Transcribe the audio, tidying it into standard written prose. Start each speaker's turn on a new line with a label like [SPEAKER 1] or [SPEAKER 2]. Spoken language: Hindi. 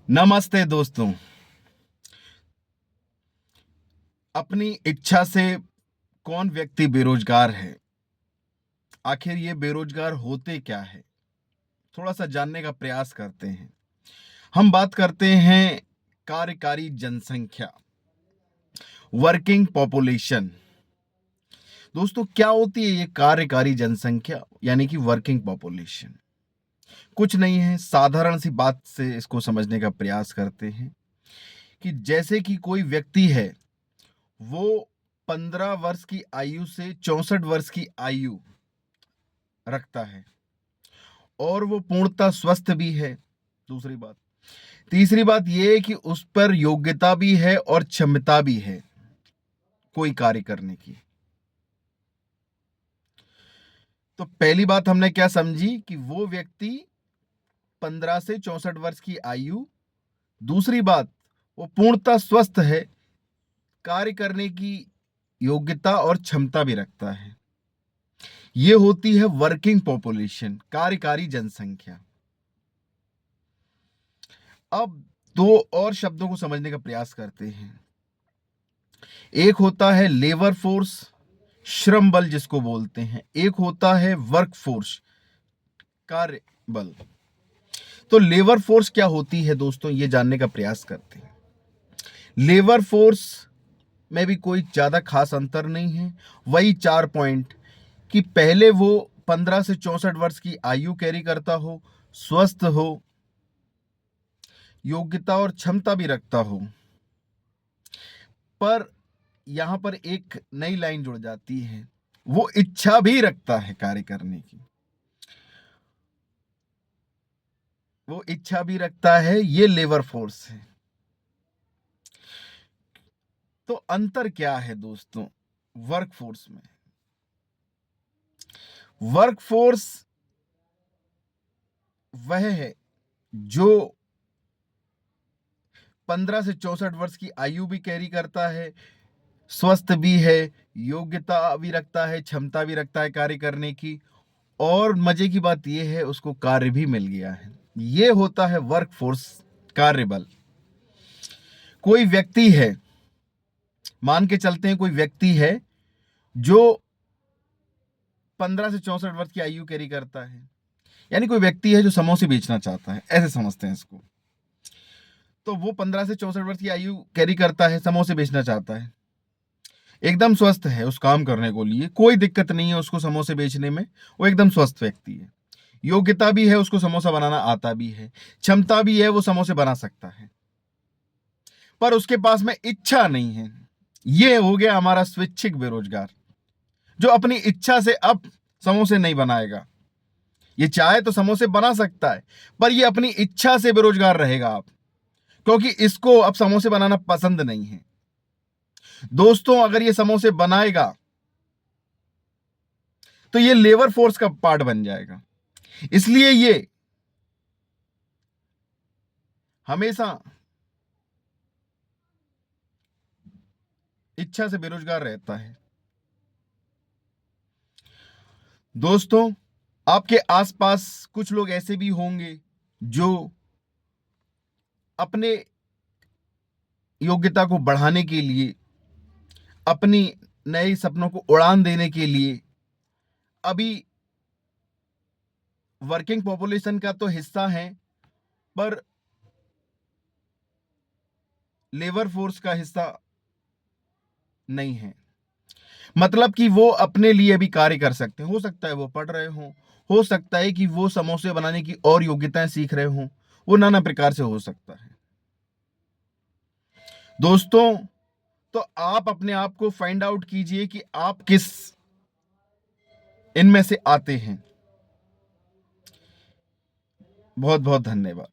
[SPEAKER 1] नमस्ते दोस्तों। अपनी इच्छा से कौन व्यक्ति बेरोजगार है? आखिर ये बेरोजगार होते क्या है? थोड़ा सा जानने का प्रयास करते हैं। हम बात करते हैं कार्यकारी जनसंख्या, वर्किंग पॉपुलेशन। दोस्तों, क्या होती है ये कार्यकारी जनसंख्या यानी कि वर्किंग पॉपुलेशन? कुछ नहीं है, साधारण सी बात से इसको समझने का प्रयास करते हैं कि जैसे कि कोई व्यक्ति है, वो 15 वर्ष की आयु से 64 वर्ष की आयु रखता है और वो पूर्णतः स्वस्थ भी है। दूसरी बात, तीसरी बात यह है कि उस पर योग्यता भी है और क्षमता भी है कोई कार्य करने की। तो पहली बात हमने क्या समझी कि वो व्यक्ति 15 से 64 वर्ष की आयु। दूसरी बात, वो पूर्णतः स्वस्थ है, कार्य करने की योग्यता और क्षमता भी रखता है। ये होती है वर्किंग पॉपुलेशन, कार्यकारी जनसंख्या। अब दो और शब्दों को समझने का प्रयास करते हैं। एक होता है लेबर फोर्स, श्रम बल जिसको बोलते हैं। एक होता है वर्क फोर्स, कार्य बल। तो लेबर फोर्स क्या होती है दोस्तों, ये जानने का प्रयास करते हैं। लेबर फोर्स में भी कोई ज्यादा खास अंतर नहीं है। वही 4 पॉइंट कि पहले वो 15 से 64 वर्ष की आयु कैरी करता हो, स्वस्थ हो, योग्यता और क्षमता भी रखता हो। पर यहां पर एक नई लाइन जुड़ जाती है, वो इच्छा भी रखता है कार्य करने की। वो इच्छा भी रखता है, ये लेबर फोर्स है। तो अंतर क्या है दोस्तों वर्क फोर्स में? वर्क फोर्स वह है जो 15 से 64 वर्ष की आयु भी कैरी करता है, स्वस्थ भी है, योग्यता भी रखता है, क्षमता भी रखता है कार्य करने की, और मजे की बात यह है उसको कार्य भी मिल गया है। यह होता है वर्क फोर्स, कार्यबल। कोई व्यक्ति है, मान के चलते हैं कोई व्यक्ति है जो 15 से 64 वर्ष की आयु कैरी करता है, यानी कोई व्यक्ति है जो समोसे बेचना चाहता है, ऐसे समझते हैं इसको। तो वो 15 से 64 वर्ष की आयु कैरी करता है, समोसे बेचना चाहता है, एकदम स्वस्थ है, उस काम करने को लिए कोई दिक्कत नहीं है उसको समोसे बेचने में। वो एकदम स्वस्थ व्यक्ति है, योग्यता भी है, उसको समोसा बनाना आता भी है, क्षमता भी है, वो समोसे बना सकता है। पर उसके पास में इच्छा नहीं है। ये हो गया हमारा स्वैच्छिक बेरोजगार, जो अपनी इच्छा से अब समोसे नहीं बनाएगा। ये चाहे तो समोसे बना सकता है, पर ये अपनी इच्छा से बेरोजगार रहेगा आप, क्योंकि इसको अब समोसे बनाना पसंद नहीं है। दोस्तों, अगर ये समोसे बनाएगा तो ये लेबर फोर्स का पार्ट बन जाएगा। इसलिए ये हमेशा इच्छा से बेरोजगार रहता है। दोस्तों, आपके आसपास कुछ लोग ऐसे भी होंगे जो अपने योग्यता को बढ़ाने के लिए, अपनी नए सपनों को उड़ान देने के लिए अभी वर्किंग पॉपुलेशन का तो हिस्सा है, पर लेबर फोर्स का हिस्सा नहीं है। मतलब कि वो अपने लिए भी कार्य कर सकते हैं। हो सकता है वो पढ़ रहे हो सकता है कि वो समोसे बनाने की और योग्यताएं सीख रहे हों, वो नाना प्रकार से हो सकता है। दोस्तों, तो आप अपने आप को फाइंड आउट कीजिए कि आप किस इनमें से आते हैं। बहुत बहुत धन्यवाद।